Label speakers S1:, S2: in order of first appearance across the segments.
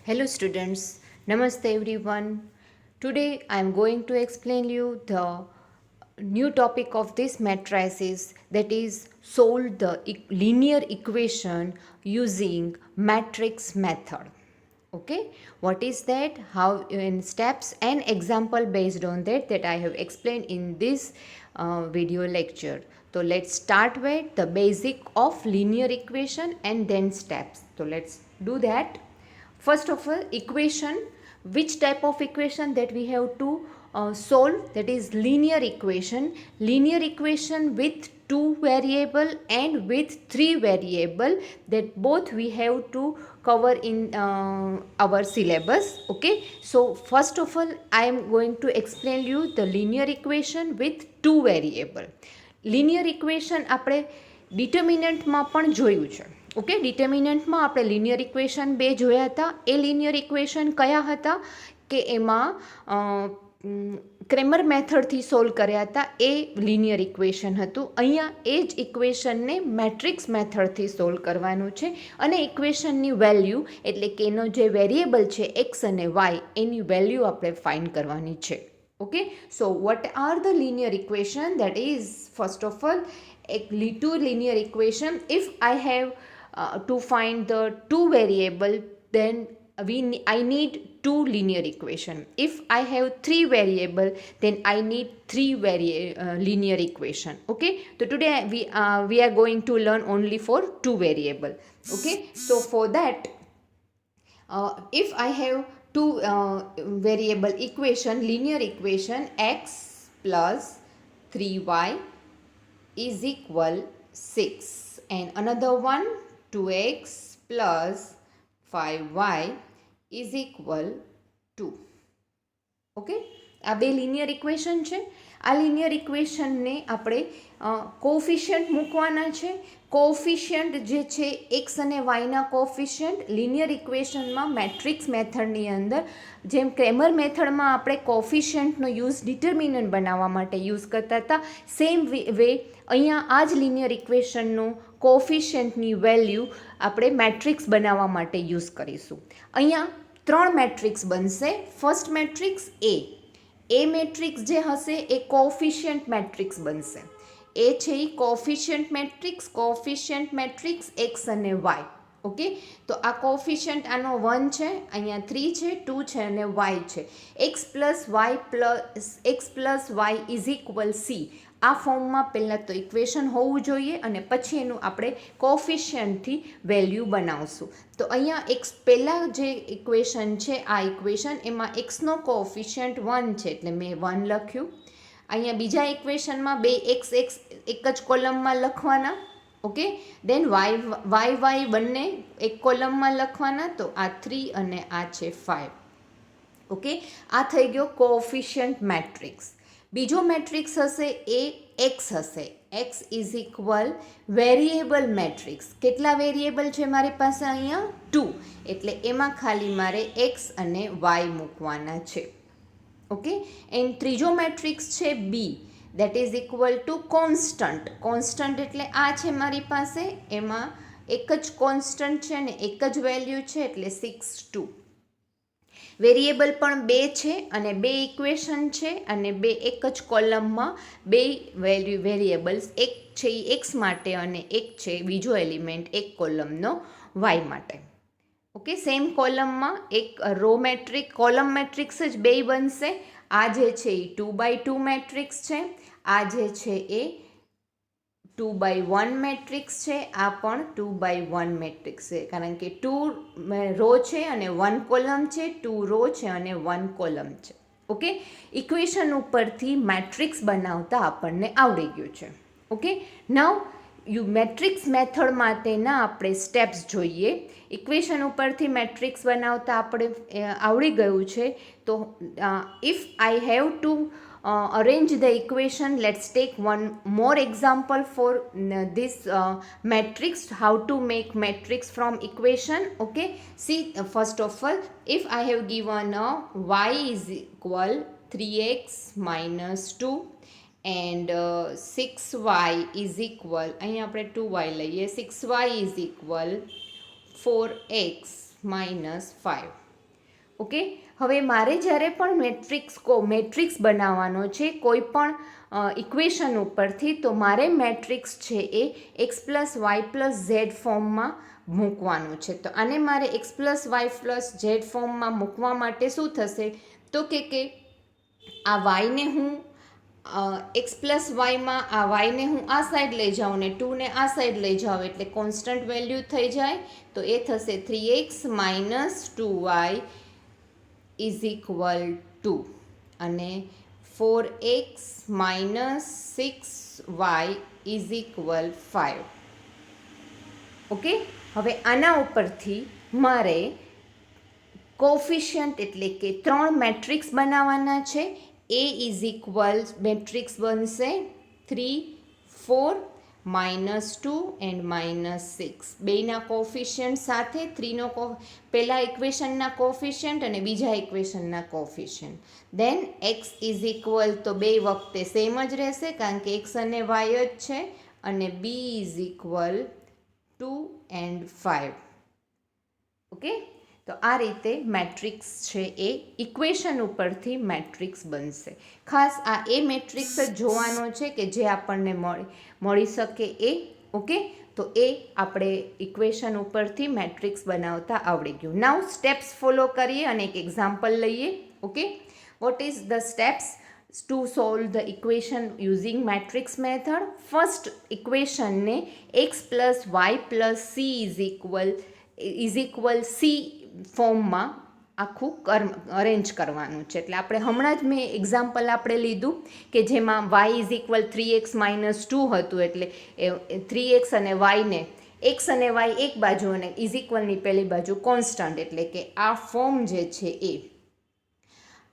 S1: Hello students, Namaste everyone. Today I am going to explain you the new topic of this matrices, that is solve the linear equation using matrix method. Okay, what is that? How in steps and example based on that I have explained in this video lecture. So let's start with the basic of linear equation and then steps. So let's do that. First of all, equation, which type of equation that we have to solve, that is linear equation with two variable and with three variable, that both we have to cover in our syllabus. Okay, so first of all I am going to explain you the linear equation with two variable. Linear equation આપણે ડિટર્મિનન્ટમાં પણ જોયું છે. Okay, ડિટર્મિનન્ટમાં આપણે linear equation બે જોયા હતા. એ linear equation કયા હતા કે એમાં ક્રેમર મેથડથી સોલ્વ કર્યા હતા. એ લિનિયર ઇક્વેશન હતું. અહીંયા એ જ ઇક્વેશનને મેટ્રિક્સ મેથડથી સોલ્વ કરવાનું છે અને ઇક્વેશનની વેલ્યુ એટલે કે એનો જે વેરિયેબલ છે એક્સ અને વાય એની વેલ્યુ આપણે ફાઇન્ડ કરવાની છે. Okay, so what are the linear equation? That is, first of all, two linear equation. If I have to find the two variable, then I need two linear equation. If I have three variable, then I need three linear equation. Okay, so today we are going to learn only for two variable. Okay, so for that, if I have two variable equation, linear equation, x plus 3y is equal 6, and another one 2x plus 5y is equal 2. Okay, આ બે linear equation છે. આ linear ઇક્વેશનને આપણે coefficient મૂકવાના છે. Coefficient જે છે x અને વાયના કોફિશિયન્ટ લિનિયર ઇક્વેશનમાં મેટ્રિક્સ મેથડની અંદર, જેમ ક્રેમર મેથડમાં આપણે કોફિશિયન્ટનો યુઝ ડિટર્મિનન્ટ બનાવવા માટે યુઝ કરતા હતા, સેમ વે અહીંયા આ જ લિનિયર ઇક્વેશનનો કોફિશિયન્ટની વેલ્યુ આપણે મેટ્રિક્સ બનાવવા માટે યુઝ કરીશું. અહીંયા ત્રણ મેટ્રિક્સ બનશે. ફર્સ્ટ મેટ્રિક્સ એ મેટ્રિક્સ જે હશે એ કોફિશિયન્ટ મેટ્રિક્સ બનશે. એ છે એ કોફિશિયન્ટ મેટ્રિક્સ એક્સ અને વાય. ઓકે, તો આ કોફિશિયન્ટ આનો 1 છે, અહીંયા 3 છે, 2 છે અને વાય છે. X plus Y is equal c. આ ફોર્મમાં પહેલાં તો ઇક્વેશન હોવું જોઈએ અને પછી એનું આપણે કોફિશિયન્ટથી વેલ્યુ બનાવશું. તો અહીંયા એક્સ પહેલાં જે ઇક્વેશન છે આ ઇક્વેશન, એમાં એક્સનો કોફિશિયન્ટ 1 છે એટલે મેં 1 લખ્યું. અહીંયા બીજા ઇક્વેશનમાં બે એક્સ એક જ કોલમમાં લખવાના. ઓકે, દેન વાય બંને એક કોલમમાં લખવાના. તો આ 3 અને આ છે 5. ઓકે, આ થઈ ગયો કોફિશિયન્ટ મેટ્રિક્સ. બીજો મેટ્રિક્સ હશે એ એક્સ હશે. X is equal variable matrix. કેટલા વેરિયેબલ છે મારી પાસે? અહીંયા 2, એટલે એમાં ખાલી મારે એક્સ અને વાય મૂકવાના છે. ઓકે, એન્ડ ત્રીજો મેટ્રિક્સ છે B, that is equal to constant. Constant એટલે આ છે મારી પાસે, એમાં એક જ કોન્સ્ટન્ટ છે ને એક જ વેલ્યુ છે એટલે 6, 2. વેરિયેબલ પણ બે છે અને બે ઇક્વેશન છે અને બે એક જ કોલમમાં બે વેરિયેબલ્સ, એક છે એ એક્સ માટે અને એક છે બીજો એલિમેન્ટ એક કોલમનો વાય માટે. ઓકે, સેમ કોલમમાં એક કોલમ મેટ્રિક્સ જ બે બનશે. આ જે છે એ 2x2 મેટ્રિક્સ છે, આ જે છે એ 2x1 મેટ્રિક્સ છે, આ પણ 2x1 મેટ્રિક્સ છે, કારણ કે 2 રો છે અને 1 કોલમ છે, 2 રો છે અને 1 કોલમ છે. ઓકે, ઇક્વેશન ઉપરથી મેટ્રિક્સ બનાવતા આપણને આવડી ગયું છે. ઓકે, નાઉ મેટ્રિક્સ મેથડ માટેના આપણે સ્ટેપ્સ જોઈએ. ઇક્વેશન ઉપરથી મેટ્રિક્સ બનાવતા આપણે આવડી ગયું છે. તો if I have to arrange the equation, let's take one more example for this matrix, how to make matrix from equation. Okay, see, first of all, if I have given y is equal 3x minus 2 and 6y is equal, અહીં આપણે 2y લઈએ, 6y is equal 4x minus 5. Okay, હવે મારે જ્યારે પણ matrix બનાવવાનો છે કોઈ પણ ઇક્વેશન ઉપરથી, તો મારે મેટ્રિક્સ છે A X plus Y plus Z ફોર્મમાં મૂકવાનું છે. તો આને મારે X plus Y plus Z ફોર્મમાં મૂકવા માટે શું થશે, તો કે આ વાયને હું એક્સ પ્લસ વાયમાં આ વાયને હું આ સાઈડ લઈ જાઉં ને 2 ને આ સાઈડ લઈ જાઉં એટલે કોન્સ્ટન્ટ વેલ્યુ થઈ જાય. તો એ થશે 3x minus 2y is equal two અને 4x minus 6y is equal 5. Okay, હવે આના ઉપરથી મારે કોફિશિયન્ટ એટલે કે 3 મેટ્રિક્સ બનાવવાના છે. A ઇઝ ઇક્વલ મેટ્રિક્સ બનશે 3, 4, -2 એન્ડ -6. બેના કોફિશિયન્ટ સાથે 3નો પહેલા ઇક્વેશનના કોફિશિયન્ટ અને બીજા ઇક્વેશનના coefficient. Then x is equal તો બે વખતે સેમ જ રહેશે કારણ કે x અને y જ છે, અને b is equal 2 and 5. Okay, તો આ રીતે મેટ્રિક્સ છે એ ઇક્વેશન ઉપરથી મેટ્રિક્સ બનશે. ખાસ આ એ મેટ્રિક્સ જ જોવાનો છે કે જે આપણને મળી શકે એ. ઓકે, તો એ આપણે ઇક્વેશન ઉપરથી મેટ્રિક્સ બનાવતા આવડી ગયું. નાઉ સ્ટેપ્સ ફોલો કરીએ અને એક એક્ઝામ્પલ લઈએ. Okay, what is the steps to solve the equation using matrix method? First ઇક્વેશનને X plus Y plus C is equal C ફોર્મમાં આખું અરેન્જ કરવાનું છે. એટલે આપણે હમણાં જ મેં એક્ઝામ્પલ આપણે લીધું કે જેમાં y is equal 3x minus 2 હતું, એટલે 3x અને વાયને એક્સ અને વાય એક બાજુ અને ઇઝ ઇક્વલની પહેલી બાજુ કોન્સ્ટન્ટ, એટલે કે આ ફોર્મ જે છે A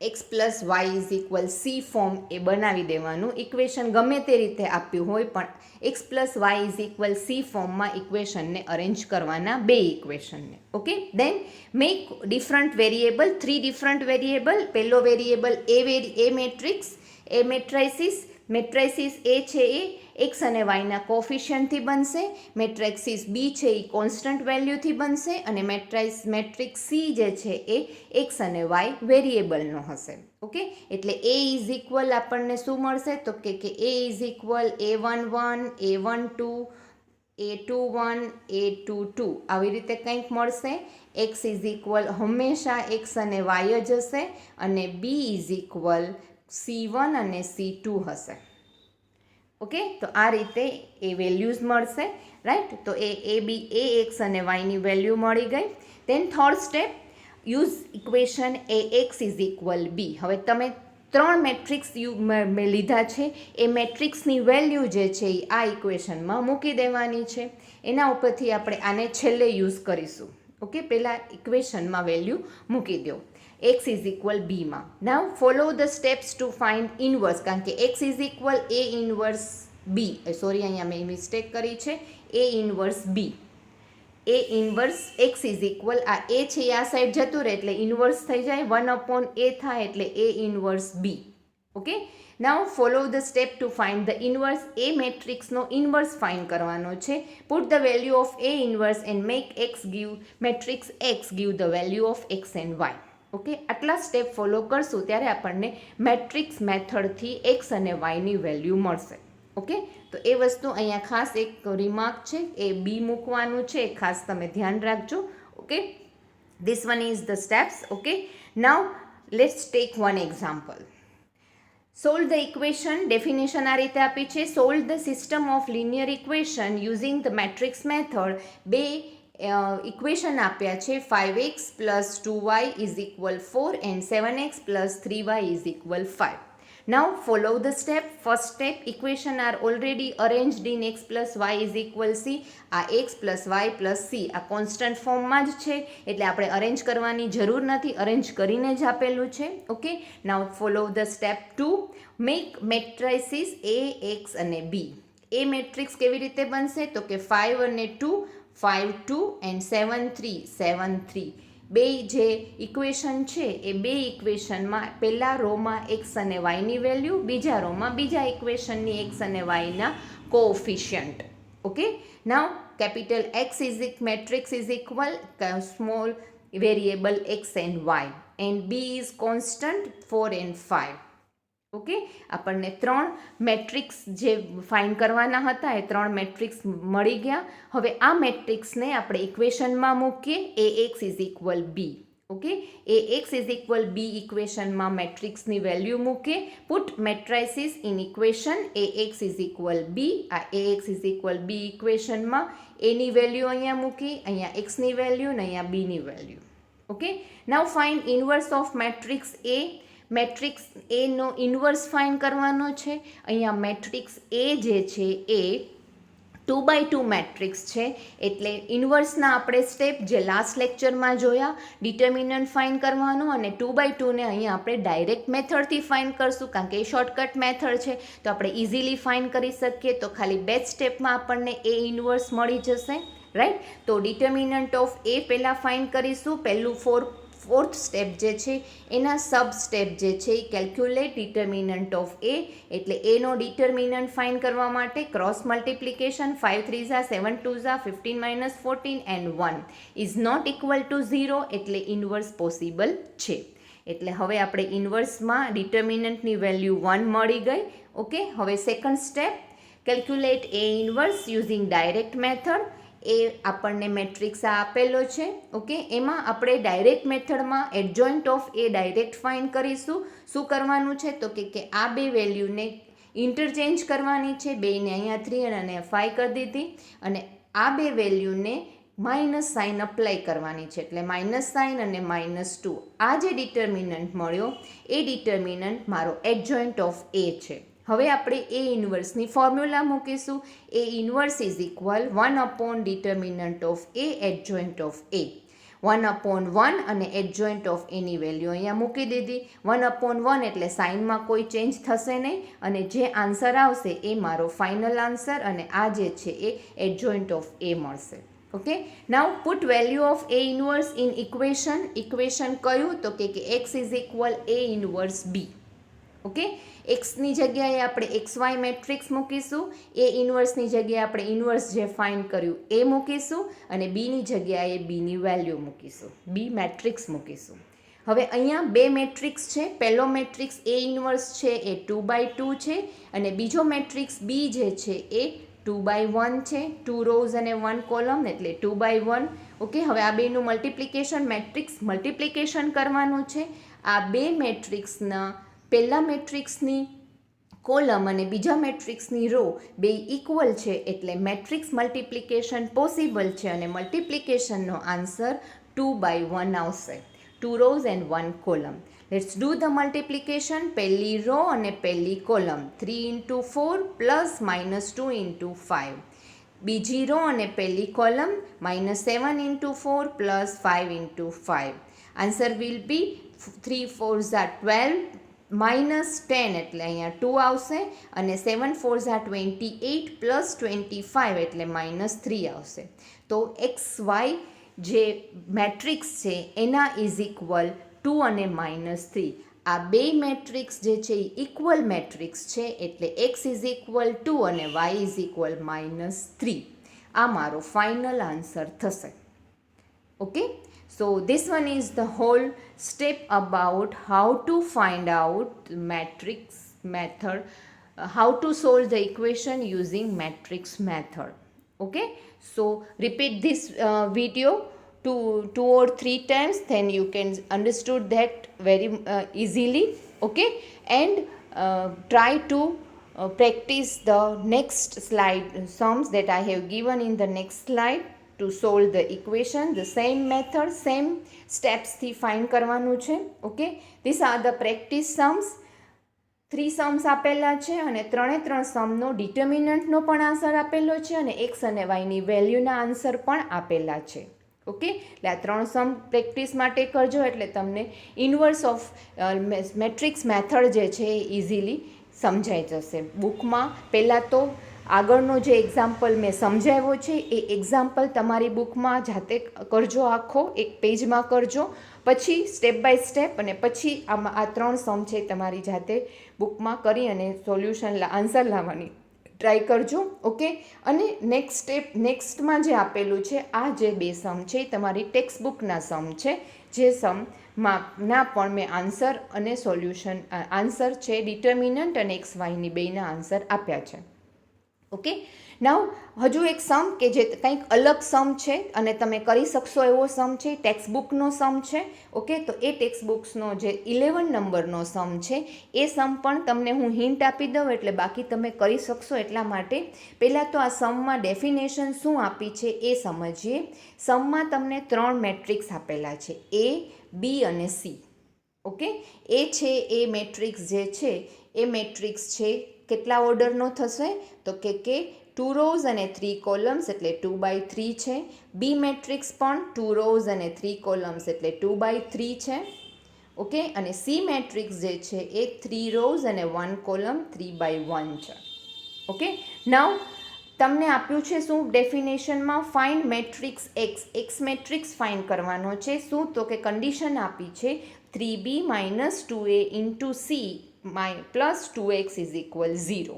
S1: X plus Y is equal C form એ બનાવી દેવાનું. ઇક્વેશન ગમે તે રીતે આપ્યું હોય પણ X plus Y is equal C ફોર્મમાં ઇક્વેશનને અરેન્જ કરવાના, બે ઇક્વેશનને. Okay, then make different variable, 3 different variable. પહેલો variable A matrix, A matrices A છે એ એક્સ અને વાયના કોફિશિયન્ટથી બનશે. મેટ્રિક્સિસ બી છે એ કોન્સ્ટન્ટ વેલ્યુથી બનશે, અને મેટ્રિક્સ સી જે છે એ એક્સ અને વાય વેરિયેબલનો હશે. ઓકે, એટલે એ ઇઝ ઇક્વલ આપણને શું મળશે, તો કે એ is equal a11, a12, a21, a22 આવી રીતે કંઈક મળશે. એક્સ ઇઝ ઇક્વલ હંમેશા એક્સ અને વાય જ હશે, અને બી ઇઝ ઇક્વલ C1 અને C2 હશે. ઓકે, તો આ રીતે એ વેલ્યુઝ મળશે. રાઈટ, તો એ એક્સ અને વાયની વેલ્યુ મળી ગઈ. Then third step, use equation A X is equal B. હવે તમે 3 મેટ્રિક્સ મેં લીધા છે, એ મેટ્રિક્સની વેલ્યુ જે છે એ આ ઇક્વેશનમાં મૂકી દેવાની છે. એના ઉપરથી આપણે આને છેલ્લે યુઝ કરીશું. ઓકે, પહેલાં ઇક્વેશનમાં વેલ્યુ મૂકી દો x ઇઝ ઇક્વલ બીમાં. Now follow the steps to find inverse, કારણ કે x is equal A inverse B, sorry અહીંયા મેં મિસ્ટેક કરી છે, A inverse B. A inverse X is equal આ એ છે આ સાઈડ જતું રહે એટલે ઇનવર્સ થઈ જાય, 1/a થાય એટલે A inverse B. Okay, now follow the step to find the inverse. A મેટ્રિક્સનો ઇનવર્સ ફાઇન્ડ કરવાનો છે. Put the value of A inverse and make X give matrix X give the value of X and Y. Okay, આટલા step follow કરશું ત્યારે આપણને matrix મેથડથી x અને વાયની value મળશે. Okay, તો એ વસ્તુ અહીંયા ખાસ એક રિમાર્ક છે, એ બી મૂકવાનું છે, ખાસ તમે ધ્યાન રાખજો. Okay, this one is the steps. Okay, now let's take one example. Solve the equation. Definition આ રીતે આપી છે, solve the system of linear equation using the matrix method. બે ઇક્વેશન આપ્યા છે, 5x plus 2y is equal 4 and 7x plus 3y is equal 5. Now follow the step. First step, equation are already arranged in x plus Y is equal c. આ x plus Y plus C આ constant ફોર્મમાં જ છે, એટલે આપણે arrange કરવાની જરૂર નથી, અરેન્જ કરીને જ આપેલું છે. Okay, now follow the step 2, make matrices A X અને બી. એ મેટ્રિક્સ કેવી રીતે બનશે, તો કે 5 અને 2, 5, 2 એન્ડ 7, 3, 7, 3. બે જે ઇક્વેશન છે એ બે ઇક્વેશનમાં પહેલા રોમાં એક્સ અને વાયની વેલ્યુ, બીજા રોમાં બીજા ઇક્વેશનની એક્સ અને વાયના coefficient. Okay, now capital X is matrix is equal small variable x and y and b is constant 4 and 5. Okay, આપણને 3 મેટ્રિક્સ જે ફાઇન્ડ કરવાના હતા એ 3 મેટ્રિક્સ મળી ગયા. હવે આ મેટ્રિક્સને આપણે ઇક્વેશનમાં મૂકીએ. ax is equal B. Okay, ax is equal B ઇક્વેશનમાં મેટ્રિક્સની વેલ્યુ મૂકીએ. Put matrices in equation ax is equal B. આ ax ઇઝ ઇક્વલ બી ઇક્વેશનમાં એની વેલ્યુ અહીંયા મૂકી, અહીંયા એક્સની વેલ્યુ ને અહીંયા બીની value. Okay, now find inverse of matrix A. Matrix એનો ઇન્વર્સ ફાઇન્ડ કરવાનો છે. અહીંયા મેટ્રિક્સ એ જે છે એ 2x2 મેટ્રિક્સ છે, એટલે ઇન્વર્સના આપણે સ્ટેપ જે લાસ્ટ લેક્ચરમાં જોયા, ડિટર્મિનન્ટ ફાઇન્ડ કરવાનું અને 2x2 ને અહીંયા આપણે ડાયરેક્ટ મેથડથી ફાઇન્ડ કરશું, કારણ કે એ શોર્ટકટ મેથડ છે તો આપણે ઇઝીલી ફાઇન્ડ કરી શકીએ. તો ખાલી બે સ્ટેપમાં આપણને એ ઇન્વર્સ મળી જશે, રાઈટ. તો ડિટર્મિનન્ટ ઓફ એ પહેલાં ફાઇન્ડ કરીશું. પહેલું ફોર્થ સ્ટેપ જે છે એના સબ સ્ટેપ જે છે એ કેલ્ક્યુલેટ ડિટર્મિનન્ટ ઓફ એ, એટલે એનો ડિટર્મિનન્ટ ફાઇન્ડ કરવા માટે cross multiplication 5 3 7 2 15 14 and 1 is not equal to 0, એટલે ઇન્વર્સ પોસિબલ છે. એટલે હવે આપણે ઇન્વર્સમાં ડિટર્મિનન્ટની વેલ્યુ 1 મળી ગઈ. ઓકે, હવે સેકન્ડ સ્ટેપ કેલ્ક્યુલેટ એ ઇન્વર્સ યુઝિંગ ડાયરેક્ટ મેથડ. એ આપણને મેટ્રિક્સ આ આપેલો છે. ઓકે, એમાં આપણે ડાયરેક્ટ મેથડમાં adjoint of A direct find કરીશું. શું કરવાનું છે તો કે આ બે વેલ્યુને ઇન્ટરચેન્જ કરવાની છે. બેને અહીંયા 3 અને અહીંયા 5 કરી દીધી અને આ બે વેલ્યુને માઇનસ સાઇન અપ્લાય કરવાની છે, એટલે માઇનસ સાઇન અને -2. આ જે ડિટર્મિનન્ટ મળ્યો એ ડિટર્મિનન્ટ મારો એડજોઇન્ટ ઓફ એ છે. હવે આપણે એ ઇન્વર્સની ફોર્મ્યુલા મૂકીશું. A inverse is equal 1 determinant of A adjoint of A. 1/1 અને એડજોઇન્ટ ઓફ એની વેલ્યુ અહીંયા મૂકી દીધી. 1/1 એટલે સાઇનમાં કોઈ ચેન્જ થશે નહીં અને જે આન્સર આવશે એ મારો ફાઇનલ આન્સર અને આ જે છે એ એડજોઇન્ટ ઓફ એ મળશે. Okay, now put value of A inverse in equation. Equation કયું તો કે X is equal A inverse B. Okay, એક્સની જગ્યાએ આપણે XY મેટ્રિક્સ મૂકીશું. એ ઇન્વર્સની જગ્યાએ આપણે ઇન્વર્સ જે ફાઇન્ડ કર્યું એ મૂકીશું અને બીની જગ્યાએ બીની વેલ્યુ મૂકીશું, બી મેટ્રિક્સ મૂકીશું. હવે અહીંયા બે મેટ્રિક્સ છે. પહેલો મેટ્રિક્સ એ ઇન્વર્સ છે એ 2x2 છે અને બીજો મેટ્રિક્સ બી જે છે એ 2x1 છે. 2 રોઝ અને 1 કોલમ એટલે 2x1. ઓકે, હવે આ બેનું મલ્ટિપ્લિકેશન મેટ્રિક્સ મલ્ટિપ્લિકેશન કરવાનું છે. આ બે મેટ્રિક્સના પહેલા મેટ્રિક્સની કોલમ અને બીજા મેટ્રિક્સની રો બે ઇક્વલ છે, એટલે મેટ્રિક્સ મલ્ટિપ્લિકેશન પોસિબલ છે અને મલ્ટિપ્લિકેશનનો આન્સર 2x1 આવશે. 2 rose and 1 column. Let's do the multiplication. પહેલી રો અને પહેલી કોલમ 3 × 4 પ્લસ -2 × 5. બીજી રો અને પહેલી column -7 × 4 plus 5 × 5. Answer will be 3 4 12 -10 એટલે અહીંયા 2 આવશે અને 7 4 28 પ્લસ 25 એટલે -3 આવશે. તો XY જે મેટ્રિક્સ છે એના ઇઝ ઇક્વલ 2 અને -3. આ બે મેટ્રિક્સ જે છે એ ઇક્વલ મેટ્રિક્સ છે, એટલે x ઇઝ ઇક્વલ 2 અને y ઇઝ ઇક્વલ -3. આ મારો ફાઇનલ આન્સર થશે. Okay, so this one is the whole step about how to find out matrix method, how to solve the equation using matrix method. Okay, so repeat this video 2 or 3 times, then you can understood that very easily. Okay, and try to practice the next slide sums that I have given in the next slide to solve the equation. The same method, same steps થી find કરવાનું છે. Okay, these are the practice sums. 3 sums આપેલા છે અને 3 સમનો ડિટર્મિનન્ટનો પણ answer આપેલો છે અને x અને y ની વેલ્યુના આન્સર પણ આપેલા છે. ઓકે, એટલે આ 3 સમ પ્રેક્ટિસ માટે કરજો, એટલે તમને ઇન્વર્સ ઓફ મેટ્રિક્સ મેથડ જે છે એ ઇઝીલી સમજાઈ જશે. બુકમાં પહેલાં તો આગળનો જે એક્ઝામ્પલ મેં સમજાવ્યો છે એ એક્ઝામ્પલ તમારી બુકમાં જાતે કરજો, આખો એક પેજમાં કરજો, પછી સ્ટેપ બાય સ્ટેપ અને પછી આમાં આ 3 સમ છે તમારી જાતે બુકમાં કરી અને સોલ્યુશન આન્સર લાવવાની ટ્રાય કરજો. ઓકે, અને નેક્સ્ટમાં જે આપેલું છે આ જે બે સમ છે એ તમારી ટેક્સ્ટ બુકના સમ છે, જે સમમાં ના પણ મેં આન્સર અને સોલ્યુશન આન્સર છે ડિટર્મિનન્ટ અને એક્સ વાયની બેના આન્સર આપ્યા છે. ઓકે, નાવ હજુ એક સમ કે જે કંઈક અલગ સમ છે અને તમે કરી શકશો એવો સમ છે, ટેક્સ્ટબુકનો સમ છે. ઓકે, તો એ ટેક્સ્ટબુક્સનો જે 11 નંબરનો સમ છે એ સમ પણ તમને હું હિન્ટ આપી દઉં એટલે બાકી તમે કરી શકશો. એટલા માટે પહેલાં તો આ સમમાં ડેફિનેશન શું આપી છે એ સમજીએ. સમમાં તમને 3 મેટ્રિક્સ આપેલા છે, એ, બી અને સી. ઓકે, એ છે એ મેટ્રિક્સ જે છે એ મેટ્રિક્સ છે કેટલા ઓર્ડરનો થશે તો કે 2 રોઝ અને 3 કોલમ્સ એટલે 2/3 છે. બી મેટ્રિક્સ પણ 2 રોઝ અને 3 કોલમ્સ એટલે 2/3 છે. ઓકે, અને સી મેટ્રિક્સ જે છે એ 3 રોઝ અને 1 કોલમ 3/1 છે. ઓકે, નાવ તમને આપ્યું છે શું ડેફિનેશનમાં, find matrix X. X matrix find કરવાનો છે. શું તો કે કન્ડિશન આપી છે 3b - 2a into C plus 2x is equal 0.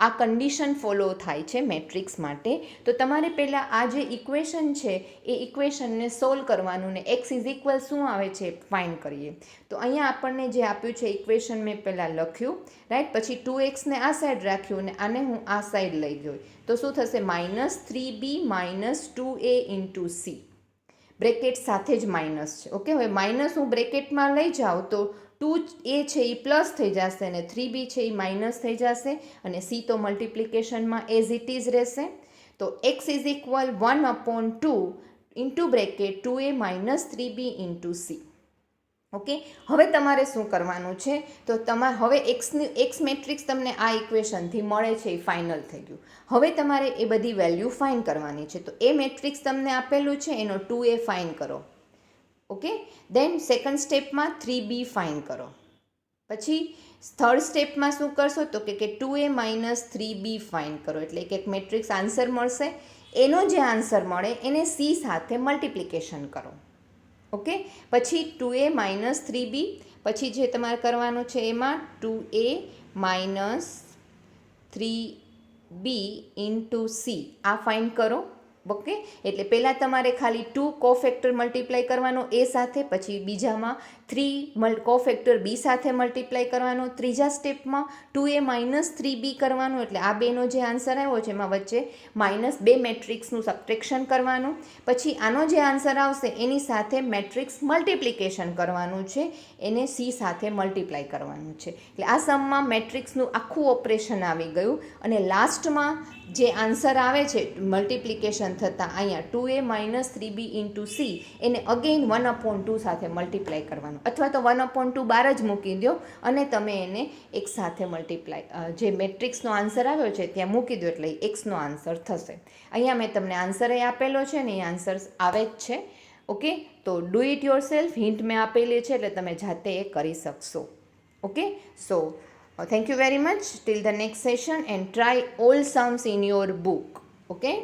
S1: આ કન્ડિશન ફોલો થાય છે મેટ્રિક્સ માટે. તો તમારે પહેલાં આ જે ઇક્વેશન છે એ ઇક્વેશનને સોલ્વ કરવાનું ને એક્સ ઇઝ ઇક્વલ શું આવે છે ફાઇન્ડ કરીએ. તો અહીંયા આપણને જે આપ્યું છે ઇક્વેશન મેં પહેલાં લખ્યું, રાઈટ. પછી 2xને આ સાઈડ રાખ્યું અને આને હું આ સાઈડ લઈ ગઈ તો શું થશે -3b - 2a into C. Bracket સાથે જ માઇનસ છે. ઓકે, હવે માઇનસ હું બ્રેકેટમાં લઈ જાઉં તો 2a છે એ પ્લસ થઈ જશે અને 3b છે એ માઇનસ થઈ જશે અને સી તો મલ્ટિપ્લિકેશનમાં એઝ ઇટ ઇઝ રહેશે. તો x is equal 1/2 into bracket 2a - 3b into C. Okay, હવે તમારે શું કરવાનું છે તો હવે એક્સ મેટ્રિક્સ તમને આ ઇક્વેશનથી મળે છે એ ફાઇનલ થઈ ગયું. હવે તમારે એ બધી વેલ્યુ ફાઇન કરવાની છે. તો એ મેટ્રિક્સ તમને આપેલું છે એનો 2a ફાઇન કરો. ઓકે, દેન સેકન્ડ સ્ટેપમાં 3b ફાઇન કરો. પછી થર્ડ સ્ટેપમાં શું કરશો તો કે 2a - 3b ફાઇન કરો. એટલે એક મેટ્રિક્સ આન્સર મળશે. એનો જે આન્સર મળે એને સી સાથે મલ્ટિપ્લિકેશન કરો. ઓકે, પછી 2a - 3b, પછી જે તમારે કરવાનું છે એમાં 2a - 3b ઇન્ટુ સી આ ફાઇન કરો. ઓકે, એટલે પહેલાં તમારે ખાલી 2 કોફેક્ટર મલ્ટીપ્લાય કરવાનો એ સાથે, પછી બીજામાં 3 કોફેક્ટર બી સાથે મલ્ટીપ્લાય કરવાનો, ત્રીજા સ્ટેપમાં 2a - 3b કરવાનું. એટલે આ બેનો જે આન્સર આવ્યો છે એમાં વચ્ચે -2 મેટ્રિક્સનું સબટ્રેક્શન કરવાનું. પછી આનો જે આન્સર આવશે એની સાથે મેટ્રિક્સ મલ્ટિપ્લિકેશન કરવાનું છે, એને સી સાથે મલ્ટીપ્લાય કરવાનું છે. એટલે આ સમમાં મેટ્રિક્સનું આખું ઓપરેશન આવી ગયું અને લાસ્ટમાં જે આન્સર આવે છે મલ્ટિપ્લિકેશન થતાં અહીંયા 2a - 3b ઇન્ટુ સી એને અગેઇન 1/2 સાથે મલ્ટીપ્લાય કરવાનું, અથવા તો 1/2 બહાર જ મૂકી દો અને તમે એને એક સાથે મલ્ટીપ્લાય જે મેટ્રિક્સનો આન્સર આવ્યો છે ત્યાં મૂકી દો એટલે એક્સનો આન્સર થશે. અહીંયા મેં તમને આન્સર એ આપેલો છે ને એ આન્સર આવે જ છે. ઓકે, તો do it your self. Hint મેં આપેલી છે એટલે તમે જાતે એ કરી શકશો. Okay, so thank you very much. Till the next session and try all sums in your book. Okay.